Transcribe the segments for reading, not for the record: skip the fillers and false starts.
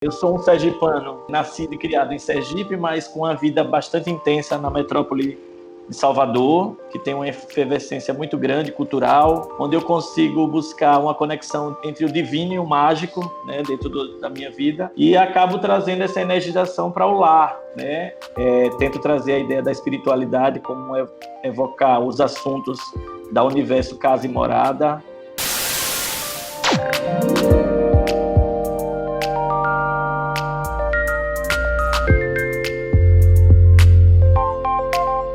Eu sou um sergipano, nascido e criado em Sergipe, mas com uma vida bastante intensa na metrópole de Salvador, que tem uma efervescência muito grande, cultural, onde eu consigo buscar uma conexão entre o divino e o mágico, né, dentro da minha vida, e acabo trazendo essa energização para o lar, né? Tento trazer a ideia da espiritualidade, como evocar os assuntos da universo casa e morada.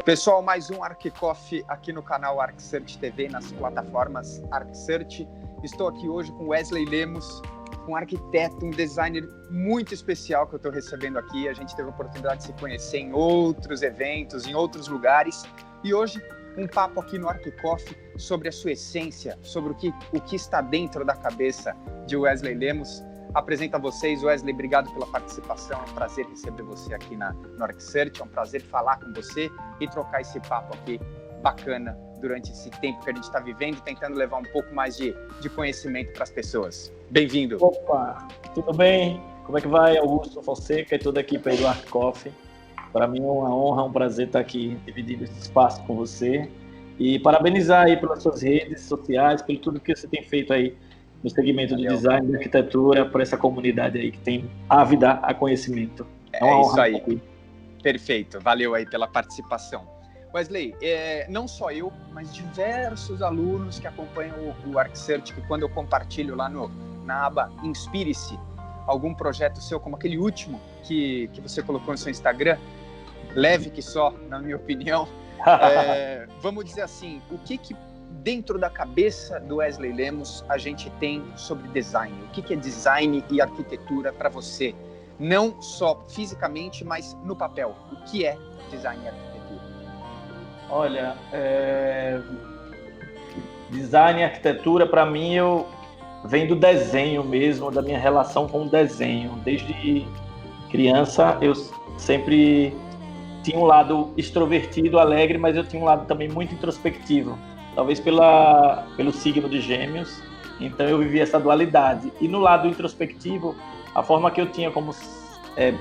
Pessoal, mais um ArcCoffee aqui no canal ArcSearch TV, nas plataformas ArcSearch. Estou aqui hoje com Wesley Lemos, um arquiteto, um designer muito especial que eu estou recebendo aqui. A gente teve a oportunidade de se conhecer em outros eventos, em outros lugares. E hoje, um papo aqui no ArcCoffee sobre a sua essência, sobre o que está dentro da cabeça de Wesley Lemos. Apresento a vocês, Wesley, obrigado pela participação, é um prazer receber você aqui no ArcSearch, é um prazer falar com você e trocar esse papo aqui bacana durante esse tempo que a gente está vivendo, tentando levar um pouco mais de conhecimento para as pessoas. Bem-vindo. Opa, tudo bem? Como é que vai, Augusto Fonseca e toda a equipe aí do ArcCoffee? Para mim é uma honra, um prazer estar aqui dividindo esse espaço com você e parabenizar aí pelas suas redes sociais, pelo tudo que você tem feito aí no segmento de design e arquitetura, por essa comunidade aí que tem ávida a conhecimento. É isso aí. Perfeito, valeu aí pela participação. Wesley, não só eu, mas diversos alunos que acompanham o ArcSearch, que quando eu compartilho lá na aba Inspire-se, algum projeto seu, como aquele último que você colocou no seu Instagram, leve que só, na minha opinião, vamos dizer assim, o que dentro da cabeça do Wesley Lemos a gente tem sobre design? O que é design e arquitetura para você? Não só fisicamente, mas no papel. O que é design e arquitetura? Olha, design e arquitetura, para mim, vem do desenho mesmo, da minha relação com o desenho. Desde criança, eu sempre tinha um lado extrovertido, alegre, mas eu tinha um lado também muito introspectivo. Talvez pelo signo de Gêmeos, então eu vivi essa dualidade. E no lado introspectivo, a forma que eu tinha como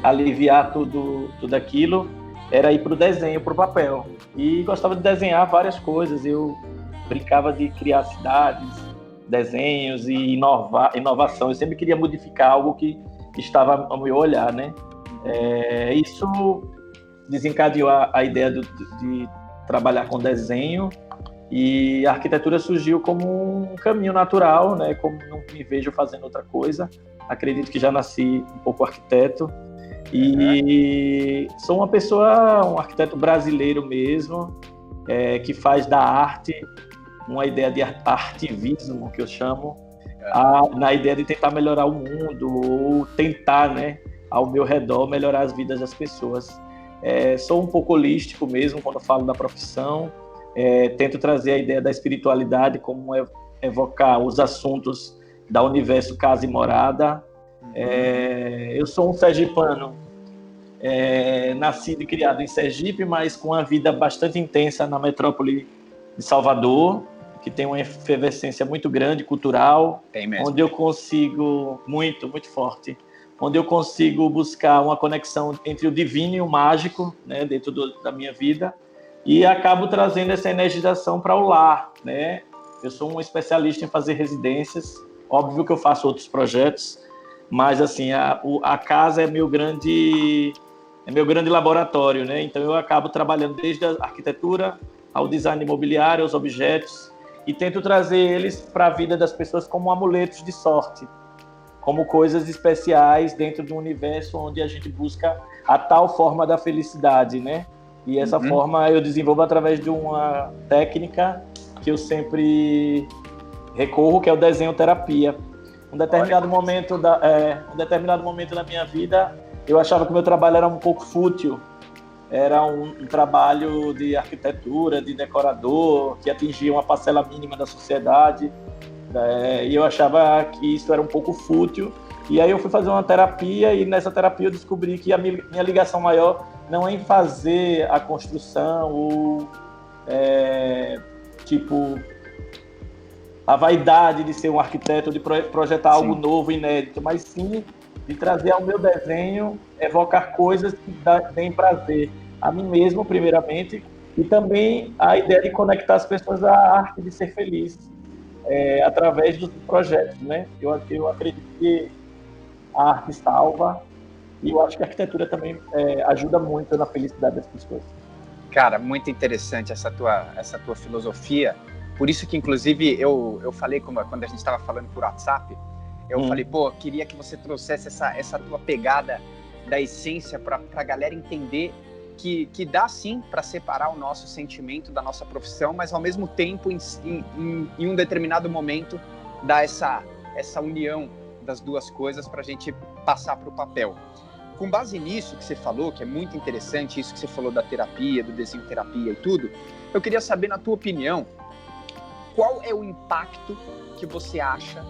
aliviar tudo aquilo era ir para o desenho, para o papel. E gostava de desenhar várias coisas. Eu brincava de criar cidades, desenhos e inovação. Eu sempre queria modificar algo que estava ao meu olhar, né? Isso desencadeou a ideia de trabalhar com desenho. E a arquitetura surgiu como um caminho natural, né? Como não me vejo fazendo outra coisa. Acredito que já nasci um pouco arquiteto. E sou um arquiteto brasileiro mesmo, que faz da arte uma ideia de artivismo, que eu chamo, na ideia de tentar melhorar o mundo, ou tentar, né, ao meu redor, melhorar as vidas das pessoas. Sou um pouco holístico mesmo quando falo da profissão. Tento trazer a ideia da espiritualidade, como evocar os assuntos da universo casa e morada. Eu sou um sergipano, nascido e criado em Sergipe, mas com uma vida bastante intensa na metrópole de Salvador, que tem uma efervescência muito grande, cultural, onde eu consigo, muito forte, onde eu consigo buscar uma conexão entre o divino e o mágico, né, dentro da minha vida. E acabo trazendo essa energização para o lar, né? Eu sou um especialista em fazer residências, óbvio que eu faço outros projetos, mas assim, a casa é meu grande laboratório, né? Então eu acabo trabalhando desde a arquitetura ao design imobiliário, aos objetos, e tento trazer eles para a vida das pessoas como amuletos de sorte, como coisas especiais dentro de um universo onde a gente busca a tal forma da felicidade, né? E essa forma eu desenvolvo através de uma técnica que eu sempre recorro, que é o desenho terapia. Um determinado momento da minha vida, eu achava que o meu trabalho era um pouco fútil. Era um trabalho de arquitetura, de decorador, que atingia uma parcela mínima da sociedade. E eu achava que isso era um pouco fútil. E aí eu fui fazer uma terapia, e nessa terapia eu descobri que a minha ligação maior não é em fazer a construção ou, a vaidade de ser um arquiteto, de projetar algo novo, inédito, mas sim de trazer ao meu desenho, evocar coisas que deem prazer a mim mesmo, primeiramente, e também a ideia de conectar as pessoas à arte de ser feliz, através dos projetos, né? Eu acredito que a arte salva, e eu acho que a arquitetura também ajuda muito na felicidade das pessoas. Cara, muito interessante essa tua filosofia. Por isso que, inclusive, eu falei, quando a gente estava falando por WhatsApp, eu falei, queria que você trouxesse essa tua pegada da essência para a galera entender que dá, sim, para separar o nosso sentimento da nossa profissão, mas, ao mesmo tempo, em um determinado momento, dá essa união das duas coisas para a gente passar para o papel. Com base nisso que você falou, que é muito interessante, isso que você falou da terapia, do desenho terapia e tudo, eu queria saber, na tua opinião, qual é o impacto que você acha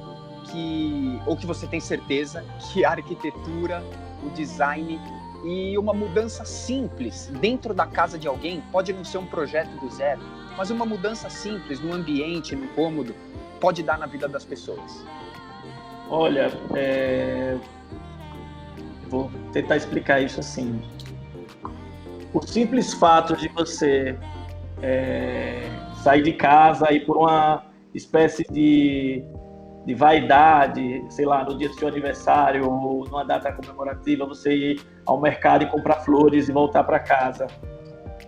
ou que você tem certeza que a arquitetura, o design e uma mudança simples dentro da casa de alguém, pode não ser um projeto do zero, mas uma mudança simples no ambiente, no cômodo, pode dar na vida das pessoas? Olha, vou tentar explicar isso assim. O simples fato de você sair de casa e por uma espécie de vaidade, sei lá, no dia do seu aniversário ou numa data comemorativa, você ir ao mercado e comprar flores e voltar para casa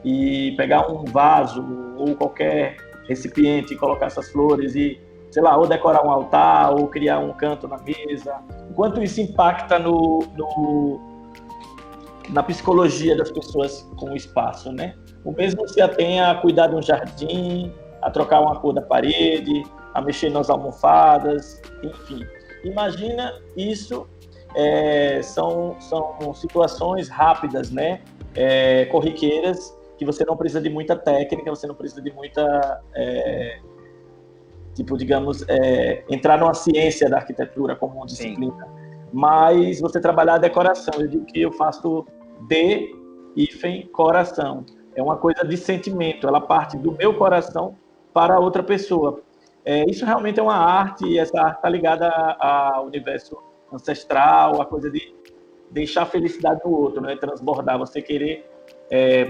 e pegar um vaso ou qualquer recipiente e colocar essas flores e, sei lá, ou decorar um altar ou criar um canto na mesa. Quanto isso impacta na psicologia das pessoas com o espaço, né? O mesmo se atém a cuidar de um jardim, a trocar uma cor da parede, a mexer nas almofadas, enfim. Imagina isso, são situações rápidas, né? Corriqueiras, que você não precisa de muita técnica, você não precisa de muita, entrar numa ciência da arquitetura como uma disciplina. Sim. Mas você trabalhar a decoração, eu digo que eu faço coração. É uma coisa de sentimento, ela parte do meu coração para outra pessoa. Isso realmente é uma arte, e essa arte está ligada ao universo ancestral, a coisa de deixar a felicidade no outro, né? Transbordar, você querer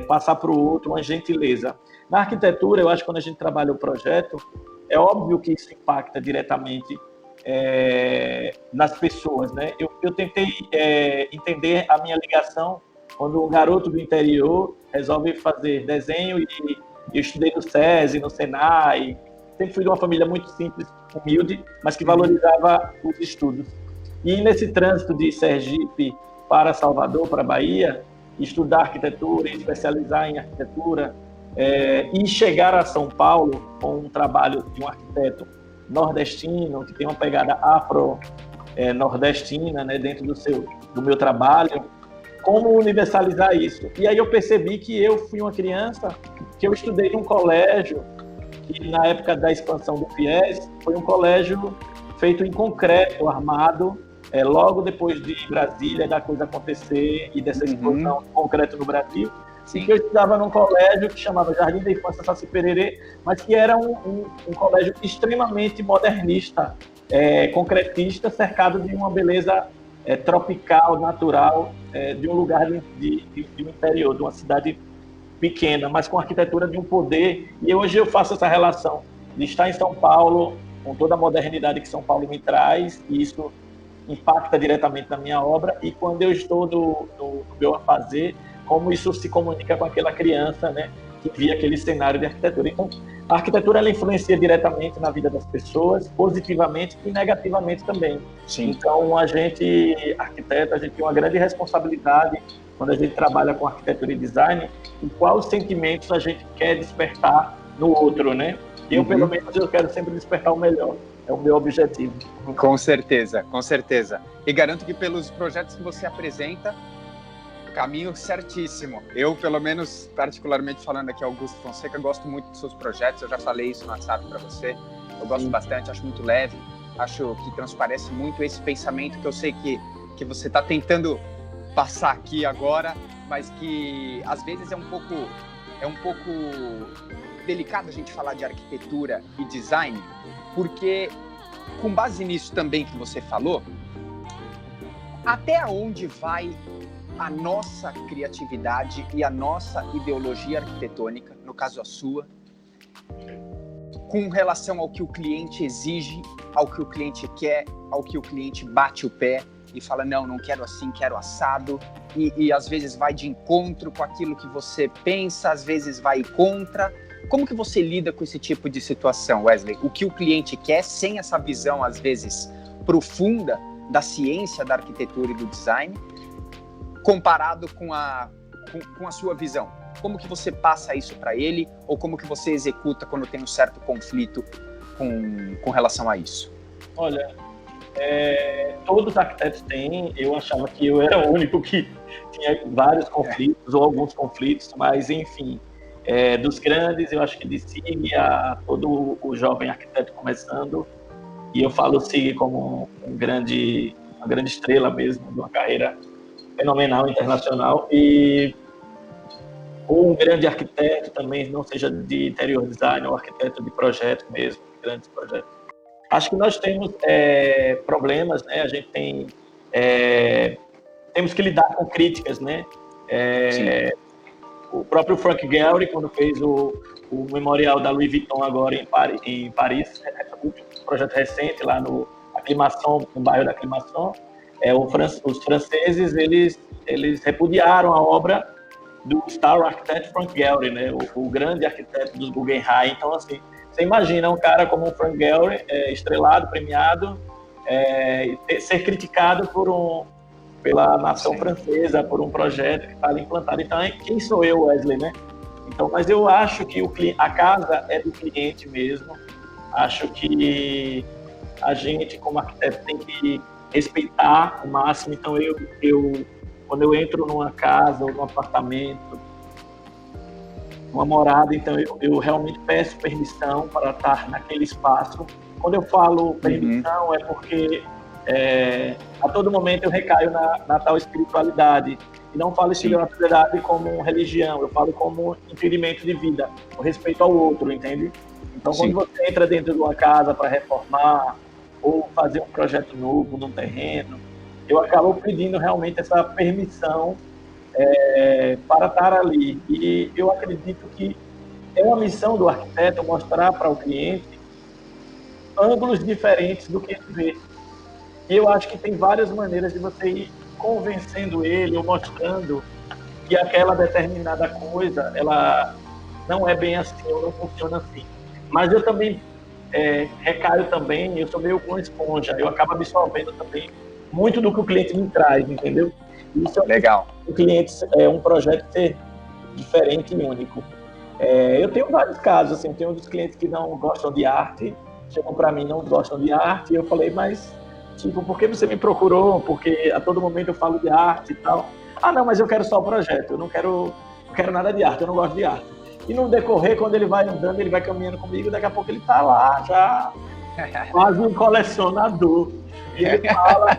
passar para o outro uma gentileza. Na arquitetura, eu acho que quando a gente trabalha o projeto, é óbvio que isso impacta diretamente nas pessoas, né? Eu tentei entender a minha ligação quando um garoto do interior resolve fazer desenho, e eu estudei no SESI, no Senai. Sempre fui de uma família muito simples, humilde, mas que valorizava os estudos. E nesse trânsito de Sergipe para Salvador, para Bahia, estudar arquitetura, especializar em arquitetura, e chegar a São Paulo com um trabalho de um arquiteto nordestino, que tem uma pegada afro-nordestina, né, dentro do meu trabalho, como universalizar isso. E aí eu percebi que eu fui uma criança que eu estudei num colégio que, na época da expansão do FIES, foi um colégio feito em concreto, armado, logo depois de Brasília, da coisa acontecer e dessa explosão de concreto no Brasil. Sim. E que eu estudava num colégio que chamava Jardim da Infância Saci Pererê, mas que era um colégio extremamente modernista, concretista, cercado de uma beleza tropical, natural, de um lugar de um interior, de uma cidade pequena, mas com arquitetura de um poder. E hoje eu faço essa relação de estar em São Paulo, com toda a modernidade que São Paulo me traz, e isso impacta diretamente na minha obra, e quando eu estou no meu a fazer, como isso se comunica com aquela criança, né, que via aquele cenário de arquitetura. Então, a arquitetura, ela influencia diretamente na vida das pessoas, positivamente e negativamente também. Sim. Então, a gente, arquiteto, a gente tem uma grande responsabilidade quando a gente trabalha com arquitetura e design, e quais sentimentos a gente quer despertar no outro, né? Eu, pelo menos, eu quero sempre despertar o melhor. É o meu objetivo. Com certeza, com certeza. E garanto que pelos projetos que você apresenta, caminho certíssimo. Eu, pelo menos, particularmente falando aqui, Augusto Fonseca, gosto muito dos seus projetos. Eu já falei isso no WhatsApp para você. Eu gosto bastante, acho muito leve. Acho que transparece muito esse pensamento que eu sei que você está tentando passar aqui agora, mas que às vezes é um pouco delicado a gente falar de arquitetura e design, porque com base nisso também que você falou, Até onde vai a nossa criatividade e a nossa ideologia arquitetônica, no caso a sua, com relação ao que o cliente exige, ao que o cliente quer, ao que o cliente bate o pé e fala, não quero assim, quero assado, e às vezes vai de encontro com aquilo que você pensa, às vezes vai contra. Como que você lida com esse tipo de situação, Wesley? O que o cliente quer, sem essa visão, às vezes, profunda da ciência, da arquitetura e do design, comparado com a sua visão? Como que você passa isso para ele, ou como que você executa quando tem um certo conflito com relação a isso? Olha, todos os arquitetos têm. Eu achava que eu era o único que tinha vários conflitos, ou alguns conflitos, mas enfim, dos grandes, eu acho que de SIG a todo o jovem arquiteto começando, e eu falo SIG como uma grande estrela mesmo, de uma carreira fenomenal, internacional, ou um grande arquiteto também, não seja de interior design ou arquiteto de projeto mesmo, de grandes projetos. Acho que nós temos problemas, né? A gente temos que lidar com críticas, né? O próprio Frank Gehry, quando fez o memorial da Louis Vuitton agora em Paris, um projeto recente lá no Aclimação, no bairro da Aclimação, os franceses, eles repudiaram a obra do Star Architect Frank Gehry, né? O grande arquiteto dos Guggenheim. Então, assim, você imagina um cara como o Frank Gehry, estrelado, premiado, ser criticado pela nação francesa, por um projeto que está ali implantado. Então, quem sou eu, Wesley, né? Então, mas eu acho que a casa é do cliente mesmo. Acho que a gente, como arquiteto, tem que respeitar o máximo. Então, quando eu entro numa casa ou num apartamento, uma morada, então eu realmente peço permissão para estar naquele espaço. Quando eu falo permissão, é porque a todo momento eu recaio na tal espiritualidade. E não falo espiritualidade como religião, eu falo como entendimento de vida, o respeito ao outro, entende? Então, quando você entra dentro de uma casa para reformar ou fazer um projeto novo num terreno, eu acabo pedindo realmente essa permissão para estar ali. E eu acredito que é uma missão do arquiteto mostrar para o cliente ângulos diferentes do que ele vê. E eu acho que tem várias maneiras de você ir convencendo ele ou mostrando que aquela determinada coisa, ela não é bem assim ou não funciona assim. Mas eu também recaio também, eu sou meio com esponja, eu acabo absorvendo também muito do que o cliente me traz, entendeu? Isso é legal. O cliente um projeto ser diferente e único. Eu tenho vários casos, assim, tem uns clientes que não gostam de arte, chegam para mim não gostam de arte, e eu falei, mas tipo, por que você me procurou? Porque a todo momento eu falo de arte e tal. Ah, não, mas eu quero só o projeto, eu não quero nada de arte, eu não gosto de arte. E no decorrer, quando ele vai andando, ele vai caminhando comigo, daqui a pouco ele tá lá, já quase um colecionador. E ele fala,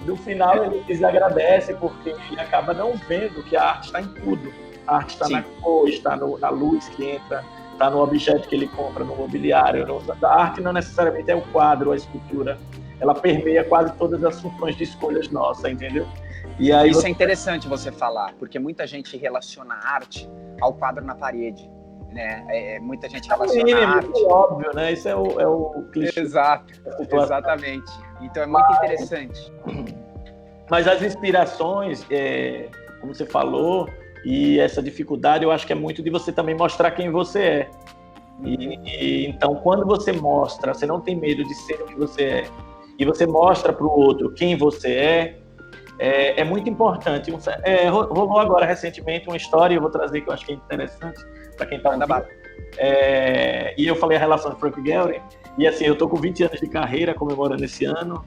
no final ele agradece, porque ele acaba não vendo que a arte está em tudo. A arte está na cor, está na luz que entra, está no objeto que ele compra, no mobiliário. A arte não necessariamente é o quadro, a escultura. Ela permeia quase todas as funções de escolhas nossas, entendeu? E aí isso é interessante você falar, porque muita gente relaciona a arte ao quadro na parede, né? Muita gente relaciona a arte. É óbvio, né? Isso é o clichê. Exato, exatamente. Então é muito interessante. Mas as inspirações, como você falou, e essa dificuldade, eu acho que é muito de você também mostrar quem você é. Então, quando você mostra, você não tem medo de ser o que você é, e você mostra para o outro quem você é muito importante. Rolou agora recentemente uma história, eu vou trazer que eu acho que é interessante para quem está ouvindo. E eu falei a relação de Frank Gehry, e assim, eu estou com 20 anos de carreira, comemorando esse ano.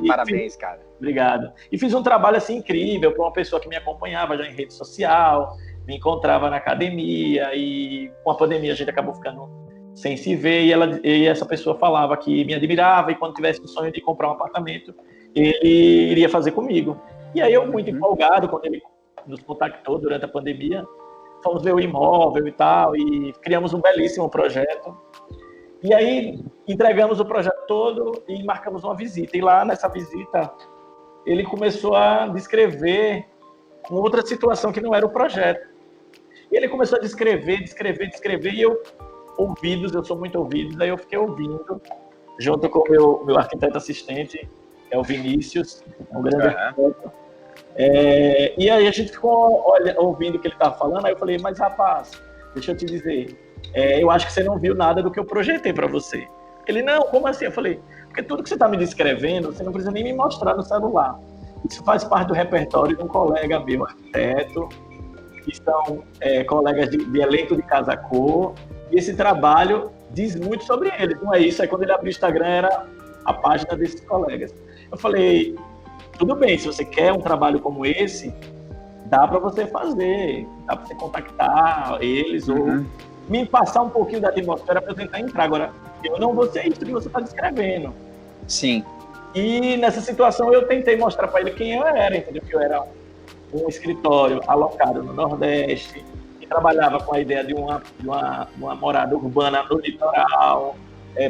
Parabéns, cara. Obrigado. E fiz um trabalho assim incrível para uma pessoa que me acompanhava já em rede social, me encontrava na academia, e com a pandemia a gente acabou ficando sem se ver, e essa pessoa falava que me admirava, e quando tivesse o sonho de comprar um apartamento, ele iria fazer comigo. E aí eu, muito empolgado, quando ele nos contactou durante a pandemia, fomos ver o imóvel e tal, e criamos um belíssimo projeto. E aí entregamos o projeto todo e marcamos uma visita. E lá nessa visita ele começou a descrever uma outra situação que não era o projeto. E ele começou a descrever, e eu, eu sou muito ouvido, aí eu fiquei ouvindo, junto com o meu arquiteto assistente, é o Vinícius, um grande arquiteto. E aí a gente ficou ouvindo o que ele estava falando, aí eu falei, mas rapaz, deixa eu te dizer, eu acho que você não viu nada do que eu projetei para você. Ele, não, como assim? Eu falei, porque tudo que você está me descrevendo, você não precisa nem me mostrar no celular. Isso faz parte do repertório de um colega meu, arquiteto, que são colegas de elenco de Casa Cor, e esse trabalho diz muito sobre eles, não é isso? Aí quando ele abriu o Instagram, era a página desses colegas. Eu falei, tudo bem, se você quer um trabalho como esse, dá para você fazer, dá para você contactar eles, ou me passar um pouquinho da atmosfera para eu tentar entrar. Agora, eu não vou ser isso que você está descrevendo. Sim. E nessa situação eu tentei mostrar para ele quem eu era, entendeu? Que eu era um escritório alocado no Nordeste, que trabalhava com a ideia de uma morada urbana no litoral,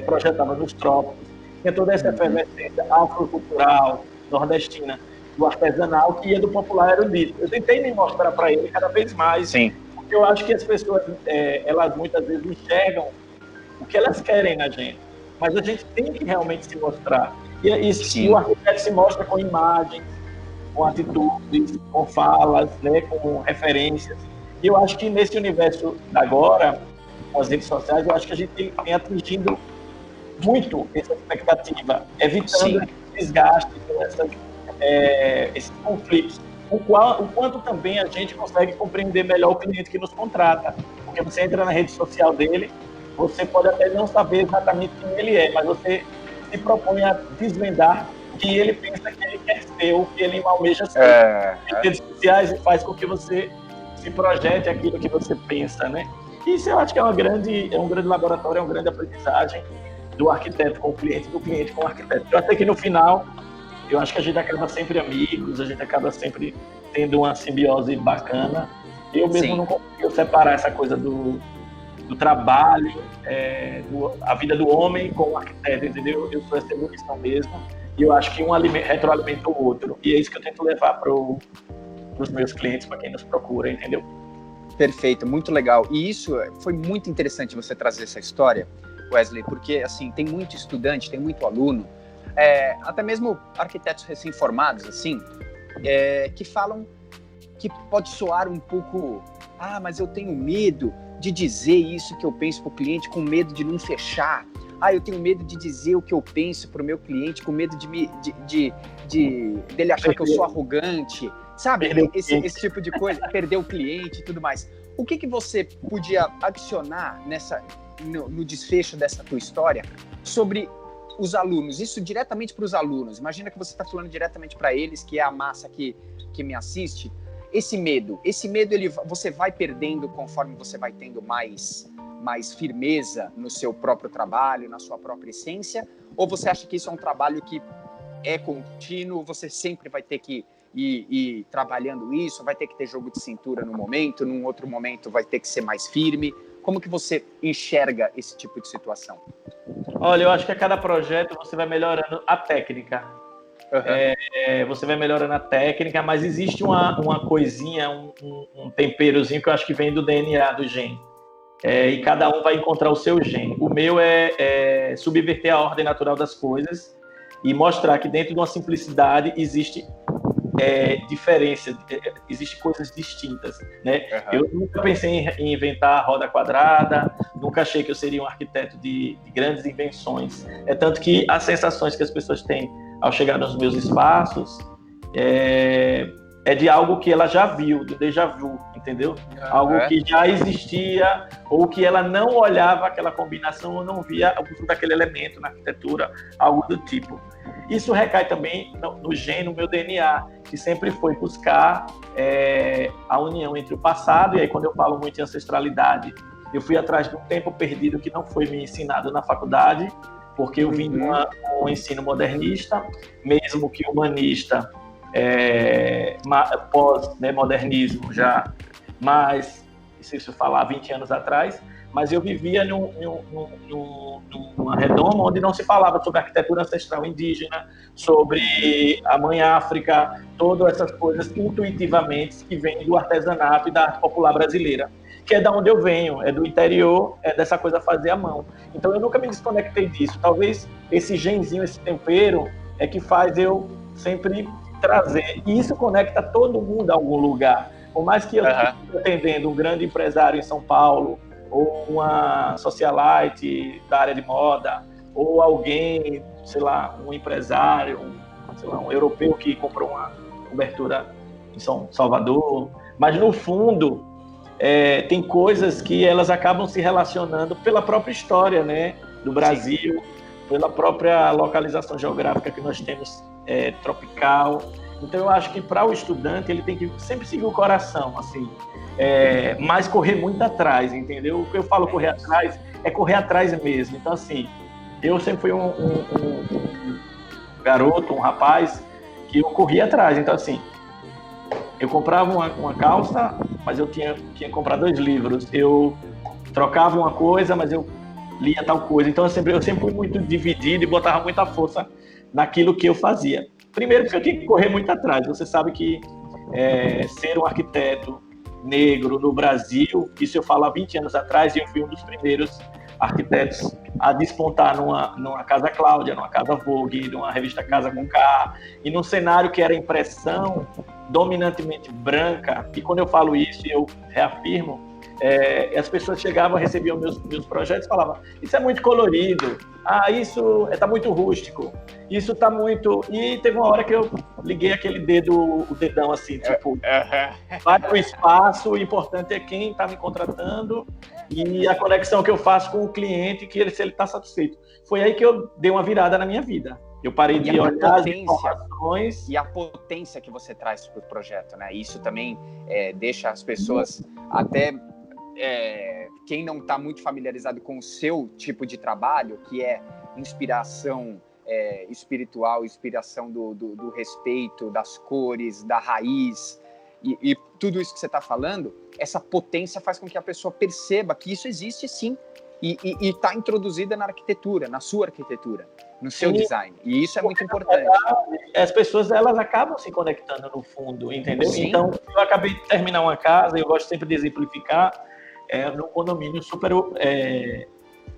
projetava nos trópicos, tinha toda essa efervescência afrocultural, nordestina, do artesanal, que ia do popular erudito. Eu tentei me mostrar para ele cada vez mais, sim, porque eu acho que as pessoas, elas muitas vezes enxergam o que elas querem na gente, mas a gente tem que realmente se mostrar. E o arquiteto se mostra com imagens, com atitudes, com falas, né, com referências. E eu acho que nesse universo agora, com as redes sociais, eu acho que a gente tem atingido muito essa expectativa, evitando esse desgaste, esses conflitos. O quanto também a gente consegue compreender melhor o cliente que nos contrata. Porque você entra na rede social dele, você pode até não saber exatamente quem ele é, mas você se propõe a desvendar o que ele pensa que ele quer ser, ou que ele almeja ser. As redes sociais faz com que você se projete aquilo que você pensa, né? Isso eu acho que é um grande laboratório, é uma grande aprendizagem do arquiteto com o cliente, do cliente com o arquiteto. Eu acho que no final, eu acho que a gente acaba sempre amigos, a gente acaba sempre tendo uma simbiose bacana. Eu mesmo não consigo separar essa coisa do trabalho, a vida do homem com o arquiteto, entendeu? Eu sou essa evolução mesmo, e eu acho que um retroalimenta o outro, e é isso que eu tento levar para os meus clientes, para quem nos procura, entendeu? Perfeito, muito legal. E isso foi muito interessante você trazer essa história, Wesley, porque assim, tem muito estudante, tem muito aluno, até mesmo arquitetos recém-formados, assim, que falam que pode soar um pouco, mas eu tenho medo de dizer isso que eu penso para o cliente, com medo de não fechar. Eu tenho medo de dizer o que eu penso para o meu cliente, com medo dele achar que eu sou arrogante, sabe? Esse tipo de coisa, perder o cliente e tudo mais. O que você podia adicionar no desfecho dessa tua história sobre os alunos, isso diretamente para os alunos? Imagina que você está falando diretamente para eles, que é a massa que me assiste. Esse medo você vai perdendo conforme você vai tendo mais firmeza no seu próprio trabalho, na sua própria essência? Ou você acha que isso é um trabalho que é contínuo, você sempre vai ter que ir trabalhando isso, vai ter que ter jogo de cintura num momento, num outro momento vai ter que ser mais firme? Como que você enxerga esse tipo de situação? Olha, eu acho que a cada projeto você vai melhorando a técnica. Você vai melhorando a técnica, mas existe uma coisinha, um temperozinho que eu acho que vem do DNA do gene. E cada um vai encontrar o seu gene. O meu é subverter a ordem natural das coisas e mostrar que dentro de uma simplicidade existe diferença, existem coisas distintas, né? Eu nunca pensei em inventar a roda quadrada, nunca achei que eu seria um arquiteto de grandes invenções. Tanto que as sensações que as pessoas têm ao chegar nos meus espaços é de algo que ela já viu, do déjà vu, entendeu? Algo que já existia, ou que ela não olhava aquela combinação, ou não via o uso daquele elemento na arquitetura, algo do tipo. Isso recai também no gene, no meu DNA, que sempre foi buscar a união entre o passado, e aí quando eu falo muito em ancestralidade, eu fui atrás de um tempo perdido que não foi me ensinado na faculdade, porque eu vim de um ensino modernista, mesmo que humanista, pós-modernismo já, mas, se eu falar 20 anos atrás, mas eu vivia numa redoma onde não se falava sobre arquitetura ancestral indígena, sobre a Mãe África, todas essas coisas intuitivamente que vêm do artesanato e da arte popular brasileira, que é da onde eu venho, é do interior, é dessa coisa fazer à mão. Então eu nunca me desconectei disso. Talvez esse genzinho, esse tempero, é que faz eu sempre trazer. E isso conecta todo mundo a algum lugar. Por mais que eu esteja atendendo um grande empresário em São Paulo, ou uma socialite da área de moda, ou alguém, sei lá, um empresário, um europeu que comprou uma cobertura em São Salvador, mas no fundo tem coisas que elas acabam se relacionando pela própria história, né, do Brasil, pela própria localização geográfica que nós temos, tropical. Então eu acho que para o estudante ele tem que sempre seguir o coração, assim, mas correr muito atrás, entendeu? O que eu falo correr atrás é correr atrás mesmo. Então assim, eu sempre fui um garoto, um rapaz que eu corria atrás. Então assim, eu comprava uma calça, mas eu tinha que comprar 2 livros. Eu trocava uma coisa, mas eu lia tal coisa. Então eu sempre fui muito dividido e botava muita força naquilo que eu fazia. Primeiro porque eu tinha que correr muito atrás. Você sabe que ser um arquiteto negro no Brasil, isso eu falo há 20 anos atrás, e eu fui um dos primeiros arquitetos a despontar numa Casa Cláudia, numa Casa Vogue, numa revista Casa com K, e num cenário que era impressão dominantemente branca. E quando eu falo isso, eu reafirmo, as pessoas chegavam, recebiam meus projetos e falavam: isso é muito colorido, isso está muito rústico, isso está muito... E teve uma hora que eu liguei aquele o dedão assim, tipo, vai para o espaço, o importante é quem está me contratando e a conexão que eu faço com o cliente, que se ele está satisfeito. Foi aí que eu dei uma virada na minha vida. Eu parei de olhar as informações. E a potência que você traz para o projeto, né? Isso também deixa as pessoas até... quem não está muito familiarizado com o seu tipo de trabalho, que é inspiração espiritual, inspiração do respeito, das cores, da raiz, e tudo isso que você está falando, essa potência faz com que a pessoa perceba que isso existe sim, e está introduzida na arquitetura, na sua arquitetura, no seu design, e isso é muito importante. As pessoas, elas acabam se conectando no fundo, entendeu? Sim. Então, eu acabei de terminar uma casa, eu gosto sempre de exemplificar, num condomínio super...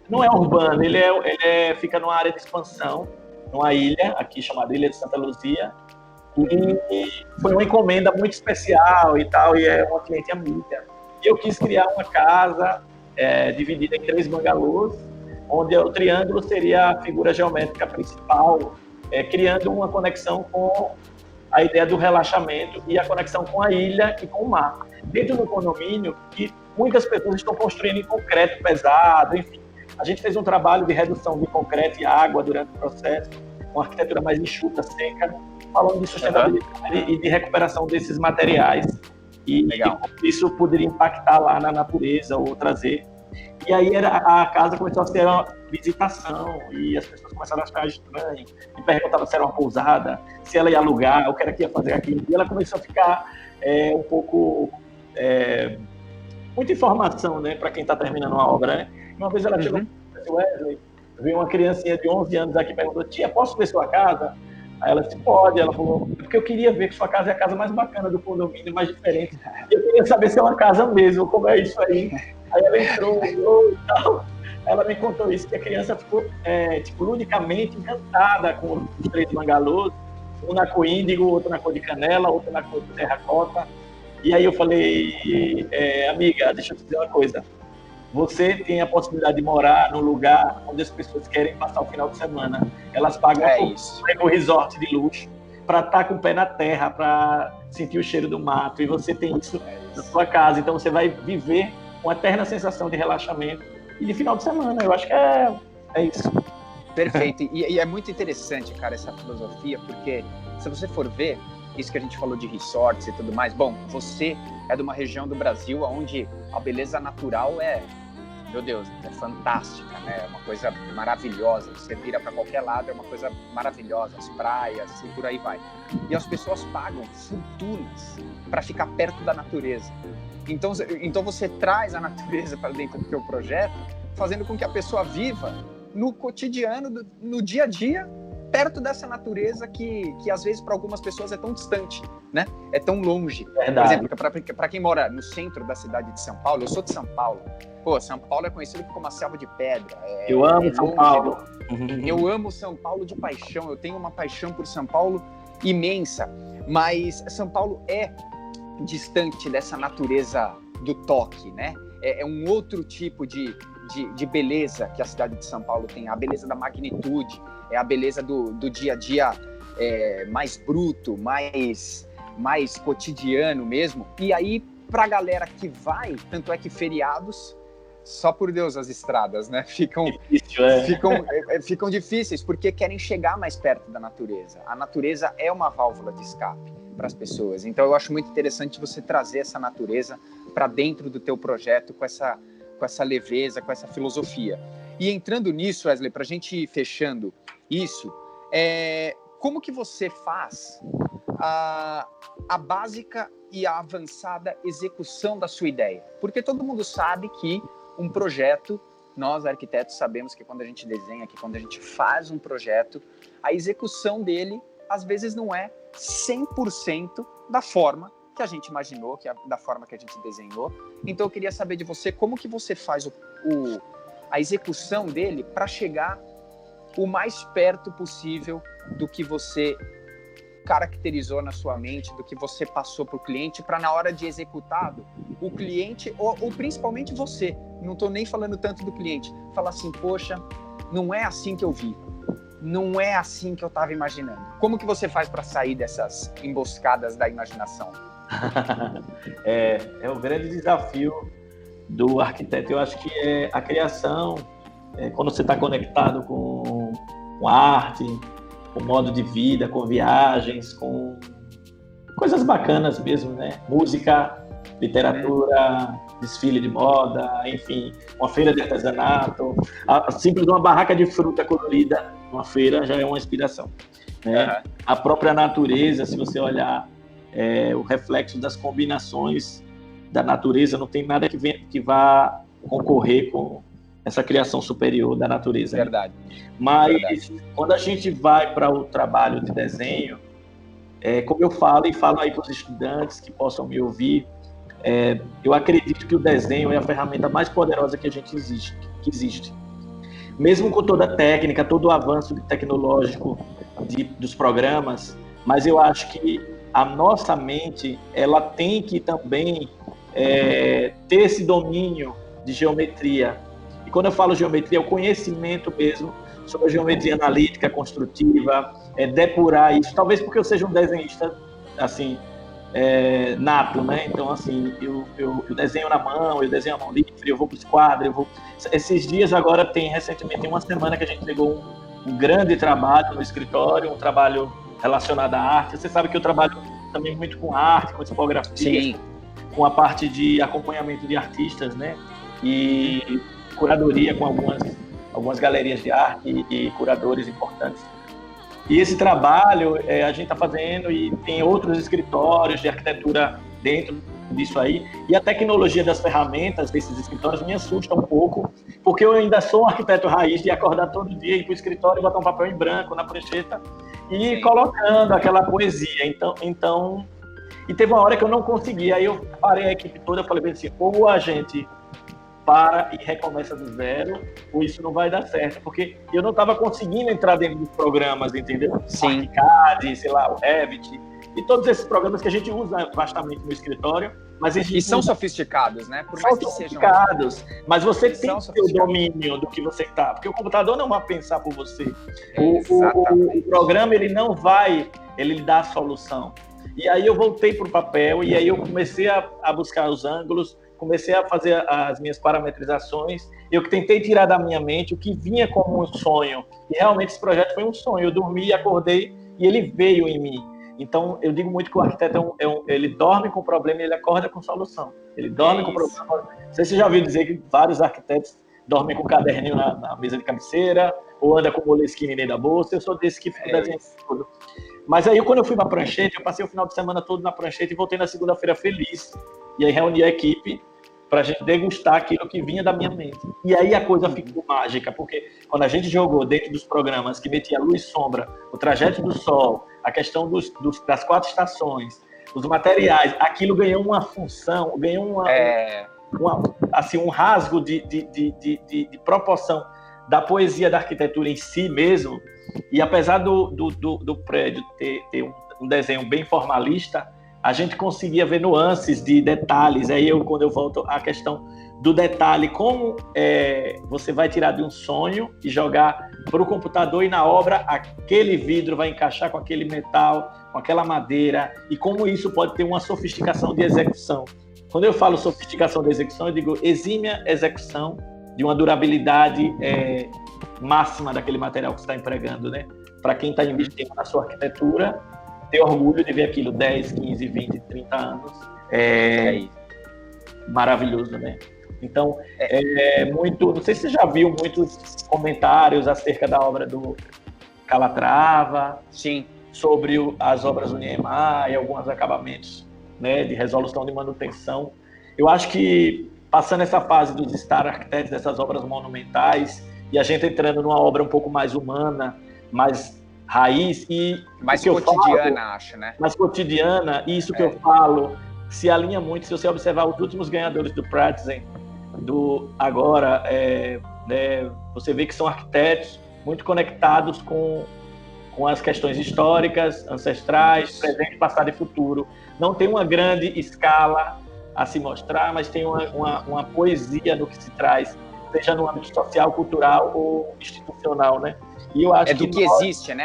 não é urbano, ele fica numa área de expansão, numa ilha, aqui chamada Ilha de Santa Luzia, e foi uma encomenda muito especial e tal, e é uma cliente amiga. E eu quis criar uma casa dividida em 3 bangalôs, onde o triângulo seria a figura geométrica principal, criando uma conexão com a ideia do relaxamento e a conexão com a ilha e com o mar. Dentro do condomínio, que muitas pessoas estão construindo em concreto pesado, enfim. A gente fez um trabalho de redução de concreto e água durante o processo, uma arquitetura mais enxuta, seca, falando de sustentabilidade e de recuperação desses materiais. E isso poderia impactar lá na natureza ou trazer. E aí a casa começou a ser uma visitação e as pessoas começaram a achar estranho e perguntavam se era uma pousada, se ela ia alugar, o que era que ia fazer aquilo. E ela começou a ficar um pouco... muita informação, né, para quem está terminando uma obra, né? Uma vez ela chegou e disse: Wesley, veio uma criancinha de 11 anos aqui e perguntou: tia, posso ver sua casa? Aí ela disse: pode. Ela falou: porque eu queria ver que sua casa é a casa mais bacana do condomínio, mais diferente. E eu queria saber se é uma casa mesmo, como é isso aí. Aí ela entrou e tal. Ela me contou isso, que a criança ficou ludicamente encantada com os 3 bangalôs, um na cor índigo, outro na cor de canela, outro na cor de terracota. E aí eu falei: amiga, deixa eu te dizer uma coisa. Você tem a possibilidade de morar num lugar onde as pessoas querem passar o final de semana. Elas pagam um resort de luxo para estar com o pé na terra, para sentir o cheiro do mato. E você tem isso na sua casa. Então você vai viver uma eterna sensação de relaxamento e de final de semana. Eu acho que é isso. Perfeito. E é muito interessante, cara, essa filosofia, porque se você for ver, isso que a gente falou de resorts e tudo mais, bom, você é de uma região do Brasil onde a beleza natural é meu Deus, é fantástica, né? É uma coisa maravilhosa. Você vira para qualquer lado, é uma coisa maravilhosa. As praias e por aí vai. E as pessoas pagam fortunas para ficar perto da natureza. Então você traz a natureza para dentro do teu projeto, fazendo com que a pessoa viva no cotidiano, no dia a dia, perto dessa natureza que às vezes para algumas pessoas é tão distante, né? É tão longe. Verdade. Por exemplo, para quem mora no centro da cidade de São Paulo, eu sou de São Paulo. Pô, São Paulo é conhecido como uma selva de pedra. Eu amo São Paulo. Eu amo São Paulo de paixão. Eu tenho uma paixão por São Paulo imensa. Mas São Paulo é distante dessa natureza do toque, né? É um outro tipo de beleza que a cidade de São Paulo tem. A beleza da magnitude, é a beleza do dia a dia mais bruto, mais cotidiano mesmo. E aí, pra galera que vai, tanto é que feriados, só por Deus as estradas, né? Ficam difíceis, porque querem chegar mais perto da natureza. A natureza é uma válvula de escape para as pessoas. Então eu acho muito interessante você trazer essa natureza para dentro do teu projeto com essa leveza, com essa filosofia. E entrando nisso, Wesley, para a gente ir fechando isso, como que você faz a básica e a avançada execução da sua ideia? Porque todo mundo sabe que um projeto, nós arquitetos sabemos que quando a gente desenha, que quando a gente faz um projeto, a execução dele às vezes não é 100% da forma que a gente imaginou, da forma que a gente desenhou. Então eu queria saber de você como que você faz a execução dele para chegar o mais perto possível do que você caracterizou na sua mente, do que você passou para o cliente, para na hora de executado, o cliente, ou principalmente você, não estou nem falando tanto do cliente, falar assim, poxa, não é assim que eu vi, não é assim que eu estava imaginando. Como que você faz para sair dessas emboscadas da imaginação? É o grande desafio do arquiteto. Eu acho que é a criação, quando você está conectado com arte, com modo de vida, com viagens, com coisas bacanas mesmo, né? Música, literatura, desfile de moda, enfim, uma feira de artesanato, simples uma barraca de fruta colorida, uma feira já é uma inspiração, né? A própria natureza, se você olhar o reflexo das combinações da natureza, não tem nada que vá concorrer com essa criação superior da natureza. Verdade. Mas quando a gente vai para o trabalho de desenho, como eu falo aí para os estudantes que possam me ouvir, eu acredito que o desenho é a ferramenta mais poderosa que existe. Mesmo com toda a técnica, todo o avanço tecnológico dos programas, mas eu acho que a nossa mente, ela tem que também ter esse domínio de geometria. E quando eu falo geometria, é o conhecimento mesmo sobre a geometria analítica, construtiva, depurar isso. Talvez porque eu seja um desenhista, assim, nato, né? Então, assim, eu desenho na mão, eu desenho a mão livre, eu vou para o esquadro, Esses dias agora recentemente, tem uma semana que a gente pegou um grande trabalho no escritório, um trabalho relacionado à arte. Você sabe que eu trabalho também muito com arte, com tipografia, sim, com a parte de acompanhamento de artistas, né? E curadoria com algumas galerias de arte e curadores importantes. E esse trabalho a gente está fazendo e tem outros escritórios de arquitetura dentro disso aí. E a tecnologia das ferramentas desses escritórios me assusta um pouco, porque eu ainda sou um arquiteto raiz de acordar todo dia, ir para o escritório e botar um papel em branco na prancheta e ir colocando aquela poesia. Então, e teve uma hora que eu não consegui, aí eu parei a equipe toda, eu falei assim, ou a gente para e recomeça do zero, ou isso não vai dar certo, porque eu não estava conseguindo entrar dentro dos programas, entendeu? Sim. ArchiCAD, sei lá, o Revit, e todos esses programas que a gente usa bastante no escritório, mas e são sofisticados, né? Por mais são sofisticados, mas você tem que ter o domínio do que você está, porque o computador não vai pensar por você. O programa, ele não vai, ele lhe dá a solução. E aí eu voltei para o papel, e aí eu comecei a buscar os ângulos, comecei a fazer as minhas parametrizações, eu tentei tirar da minha mente o que vinha como um sonho, e realmente esse projeto foi um sonho, eu dormi, acordei, e ele veio em mim. Então, eu digo muito que o arquiteto ele dorme com problema e ele acorda com solução. Ele dorme com problema. Não sei se você já ouviu dizer que vários arquitetos dormem com um caderninho na mesa de cabeceira ou anda com o Moleskine dentro da bolsa. Eu sou desse que fico desenhando tudo. Mas aí, quando eu fui para a pranchete, eu passei o final de semana todo na pranchete e voltei na segunda-feira feliz. E aí reuni a equipe para a gente degustar aquilo que vinha da minha mente. E aí a coisa ficou mágica, porque quando a gente jogou dentro dos programas que metia luz e sombra, o trajeto do sol, a questão das 4 estações, os materiais, aquilo ganhou uma função, ganhou um rasgo de proporção da poesia da arquitetura em si mesmo. E apesar do prédio ter um desenho bem formalista, a gente conseguia ver nuances de detalhes. Aí quando eu volto à questão do detalhe, como você vai tirar de um sonho e jogar para o computador, e na obra aquele vidro vai encaixar com aquele metal, com aquela madeira, e como isso pode ter uma sofisticação de execução. Quando eu falo sofisticação de execução, eu digo exímia execução de uma durabilidade máxima daquele material que você está empregando, né? Para quem está investindo na sua arquitetura, ter orgulho de ver aquilo 10, 15, 20, 30 anos. Maravilhoso, né? Então, muito... Não sei se você já viu muitos comentários acerca da obra do Calatrava. Sim. Sobre as obras do Niemeyer e alguns acabamentos, né, de resolução de manutenção. Eu acho que, passando essa fase dos Star Architects, dessas obras monumentais, e a gente entrando numa obra um pouco mais humana, mais raiz e... mais cotidiana, acho, né? Mais cotidiana, e isso que eu falo se alinha muito. Se você observar os últimos ganhadores do Pritzker, agora, você vê que são arquitetos muito conectados com as questões históricas, ancestrais, presente, passado e futuro. Não tem uma grande escala a se mostrar, mas tem uma poesia no que se traz, seja no âmbito social, cultural ou institucional, né? E eu acho existe, né?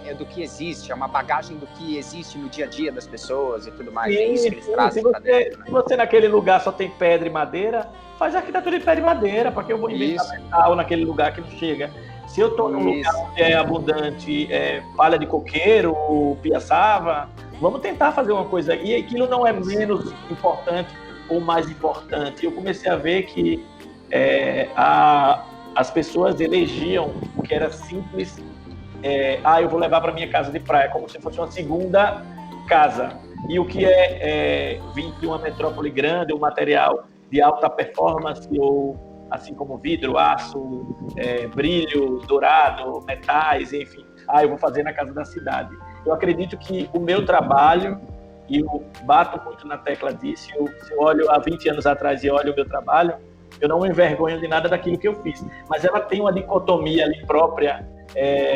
É do que existe, é uma bagagem do que existe no dia a dia das pessoas e tudo mais. Sim, é isso que eles trazem pra dentro, né? Se você naquele lugar só tem pedra e madeira, faz arquitetura de pedra e madeira, porque eu vou inventar metal naquele lugar que não chega. Se eu estou num lugar onde é abundante palha de coqueiro, piaçava, vamos tentar fazer uma coisa. E aquilo não é menos importante ou mais importante. Eu comecei a ver que as pessoas elegiam o que era simples. Eu vou levar para minha casa de praia, como se fosse uma segunda casa. E o que vir de uma metrópole grande, um material de alta performance, ou assim como vidro, aço, brilho, dourado, metais, enfim. Eu vou fazer na casa da cidade. Eu acredito que o meu trabalho, e eu bato muito na tecla disso, se eu olho há 20 anos atrás e olho o meu trabalho, eu não me envergonho de nada daquilo que eu fiz. Mas ela tem uma dicotomia ali própria,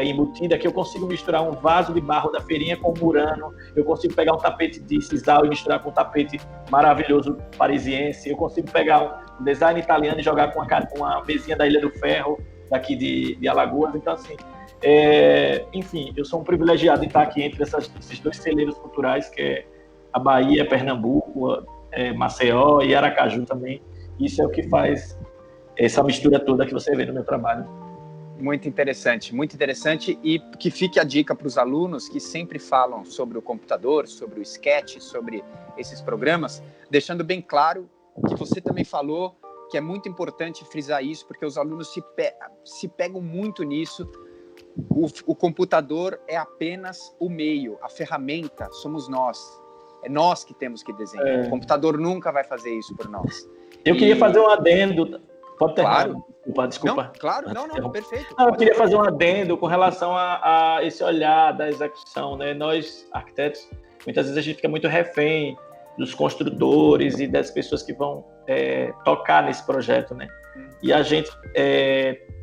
embutida, que eu consigo misturar um vaso de barro da feirinha com um murano, eu consigo pegar um tapete de sisal e misturar com um tapete maravilhoso parisiense, eu consigo pegar um design italiano e jogar com uma mesinha da Ilha do Ferro, daqui de Alagoas. Então, assim, enfim, eu sou um privilegiado em estar aqui entre esses dois celeiros culturais, que é a Bahia, Pernambuco, Maceió e Aracaju também. Isso é o que faz essa mistura toda que você vê no meu trabalho. Muito interessante, e que fique a dica para os alunos que sempre falam sobre o computador, sobre o Sketch, sobre esses programas, deixando bem claro que você também falou que é muito importante frisar isso, porque os alunos se pegam muito nisso. O computador é apenas o meio, a ferramenta somos nós. É nós que temos que desenhar. O computador nunca vai fazer isso por nós. Eu queria fazer um adendo. Pode terminar. Claro. Desculpa. Não, claro, não, perfeito. Eu queria fazer um adendo com relação a esse olhar da execução, né? Nós, arquitetos, muitas vezes a gente fica muito refém dos construtores e das pessoas que vão tocar nesse projeto, né? E a gente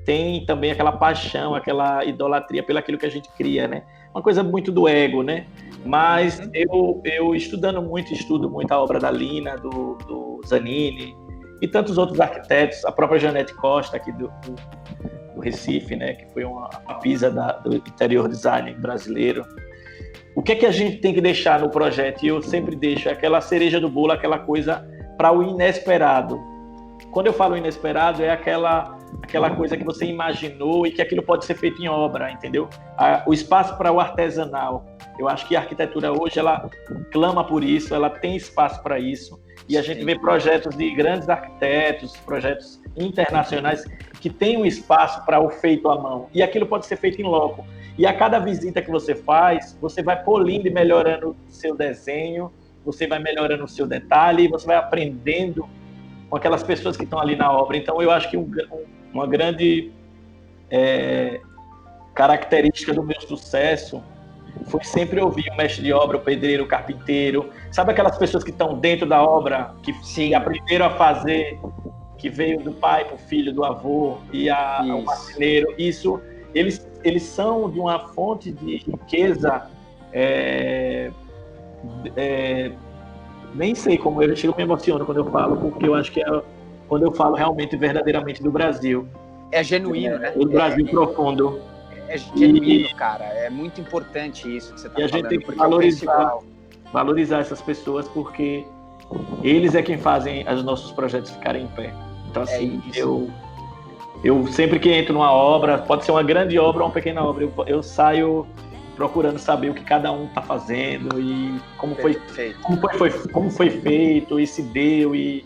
tem também aquela paixão, aquela idolatria pelo aquilo que a gente cria, né? Uma coisa muito do ego, né? Mas eu estudo muito a obra da Lina, do Zanini, e tantos outros arquitetos, a própria Janete Costa, aqui do Recife, né, que foi uma pisa do interior design brasileiro. O que é que a gente tem que deixar no projeto? E eu sempre deixo aquela cereja do bolo, aquela coisa para o inesperado. Quando eu falo inesperado, é aquela aquela coisa que você imaginou e que aquilo pode ser feito em obra, entendeu? O espaço para o artesanal. Eu acho que a arquitetura hoje, ela clama por isso, ela tem espaço para isso. E a gente vê projetos de grandes arquitetos, projetos internacionais que têm um espaço para o feito à mão. E aquilo pode ser feito em loco. E a cada visita que você faz, você vai polindo e melhorando o seu desenho, você vai melhorando o seu detalhe, você vai aprendendo com aquelas pessoas que estão ali na obra. Então, eu acho que uma grande característica do meu sucesso foi sempre ouvir o mestre de obra, o pedreiro, o carpinteiro. Sabe aquelas pessoas que estão dentro da obra, que aprenderam a fazer, que veio do pai para o filho, do avô, e o marceneiro. Isso, eles são de uma fonte de riqueza, nem sei como, eu me emociono quando eu falo, porque eu acho que quando eu falo realmente, verdadeiramente do Brasil. É genuíno, né? Do Brasil profundo. É genuíno, cara. É muito importante isso que você está falando. E a gente tem que valorizar essas pessoas, porque eles é quem fazem os nossos projetos ficarem em pé. Então, assim, eu sempre que entro numa obra, pode ser uma grande obra ou uma pequena obra, eu saio procurando saber o que cada um está fazendo e como foi feito, e se deu, e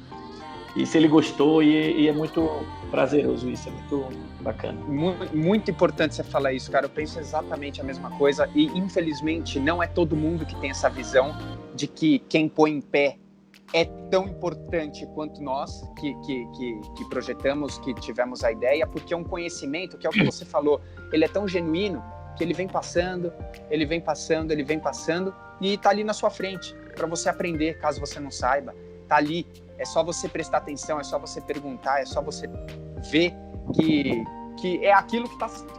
se ele gostou, e é muito prazeroso isso, é muito bacana. Muito importante você falar isso, cara. Eu penso exatamente a mesma coisa e, infelizmente, não é todo mundo que tem essa visão de que quem põe em pé é tão importante quanto nós que projetamos, que tivemos a ideia, porque é um conhecimento, que é o que você falou, ele é tão genuíno que ele vem passando e está ali na sua frente para você aprender, caso você não saiba. Tá ali, é só você prestar atenção, é só você perguntar, é só você ver que é aquilo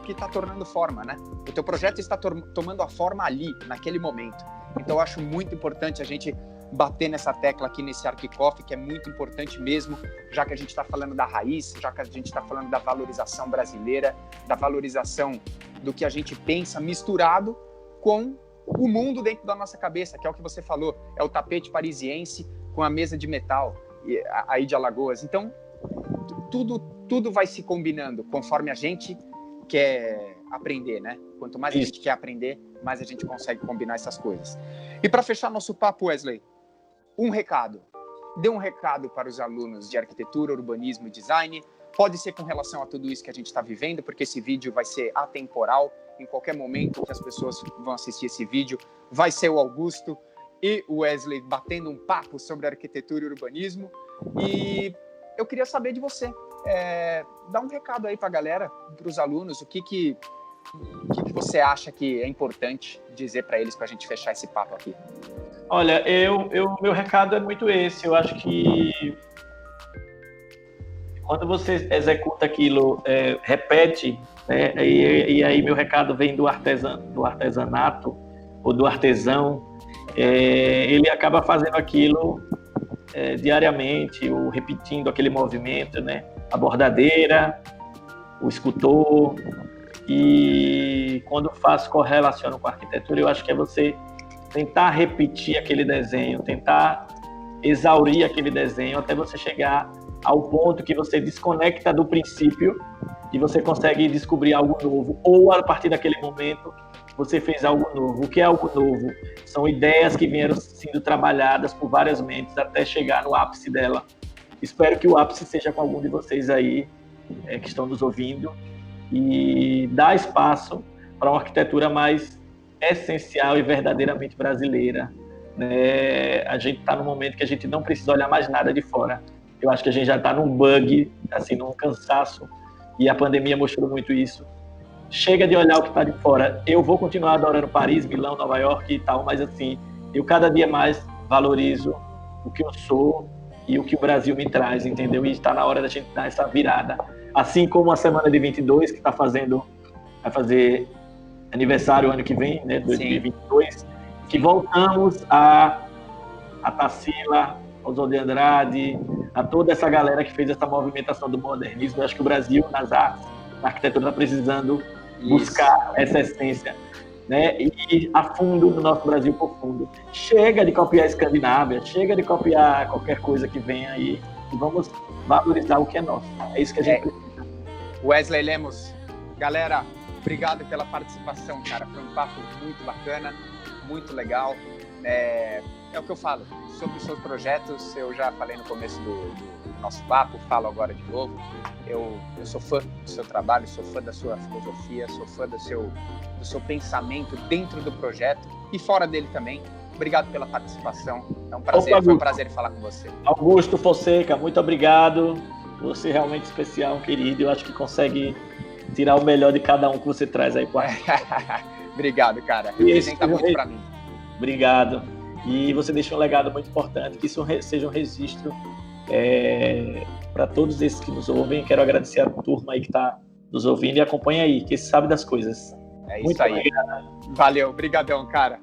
que tá tornando forma, né? O teu projeto está tomando a forma ali, naquele momento. Então eu acho muito importante a gente bater nessa tecla aqui nesse ArchiCoffee, que é muito importante mesmo, já que a gente está falando da raiz, já que a gente está falando da valorização brasileira, da valorização do que a gente pensa misturado com o mundo dentro da nossa cabeça, que é o que você falou, é o tapete parisiense com a mesa de metal aí de Alagoas. Então, tudo vai se combinando conforme a gente quer aprender, né? Quanto mais a gente quer aprender, mais a gente consegue combinar essas coisas. E para fechar nosso papo, Wesley, um recado. Dê um recado para os alunos de arquitetura, urbanismo e design. Pode ser com relação a tudo isso que a gente está vivendo, porque esse vídeo vai ser atemporal. Em qualquer momento que as pessoas vão assistir esse vídeo, vai ser o Augusto e o Wesley batendo um papo sobre arquitetura e urbanismo. E eu queria saber de você. Dá um recado aí para a galera, para os alunos, o que você acha que é importante dizer para eles para a gente fechar esse papo aqui? Olha, meu recado é muito esse. Eu acho que quando você executa aquilo, repete, né, e aí meu recado vem do artesanato ou do artesão, ele acaba fazendo aquilo diariamente, ou repetindo aquele movimento, né? A bordadeira, o escultor, e quando correlaciono com a arquitetura, eu acho que é você tentar repetir aquele desenho, tentar exaurir aquele desenho até você chegar ao ponto que você desconecta do princípio e você consegue descobrir algo novo, ou a partir daquele momento você fez algo novo. O que é algo novo? São ideias que vieram sendo trabalhadas por várias mentes até chegar no ápice dela. Espero que o ápice seja com algum de vocês aí que estão nos ouvindo, e dar espaço para uma arquitetura mais essencial e verdadeiramente brasileira, né? A gente está num momento que a gente não precisa olhar mais nada de fora. Eu acho que a gente já está num bug, assim, num cansaço, e a pandemia mostrou muito isso. Chega de olhar o que está de fora. Eu vou continuar adorando Paris, Milão, Nova York e tal, mas assim, eu cada dia mais valorizo o que eu sou e o que o Brasil me traz, entendeu? E está na hora da gente dar essa virada. Assim como a semana de 22, que vai fazer aniversário ano que vem, né, 2022, que voltamos a Tarsila, ao Zé de Andrade, a toda essa galera que fez essa movimentação do modernismo. Eu acho que o Brasil, nas artes, na arquitetura, está precisando buscar essa essência, né, e ir a fundo no nosso Brasil profundo. Chega de copiar a Escandinávia, chega de copiar qualquer coisa que venha aí, e vamos valorizar o que é nosso. É isso que a gente precisa. Wesley Lemos, galera, obrigado pela participação, cara. Foi um papo muito bacana, muito legal. É o que eu falo sobre os seus projetos. Eu já falei no começo do nosso papo, falo agora de novo. Eu sou fã do seu trabalho, sou fã da sua filosofia, sou fã do seu pensamento dentro do projeto e fora dele também. Obrigado pela participação. É um prazer, foi um prazer falar com você. Augusto Fonseca, muito obrigado. Você é realmente especial, querido. Eu acho que consegue tirar o melhor de cada um que você traz aí para Obrigado, cara. Representa muito para mim. Obrigado. E você deixou um legado muito importante, que isso seja um registro para todos esses que nos ouvem. Quero agradecer a turma aí que está nos ouvindo e acompanha aí, que sabe das coisas. É isso muito aí. Obrigado. Valeu, brigadão, cara.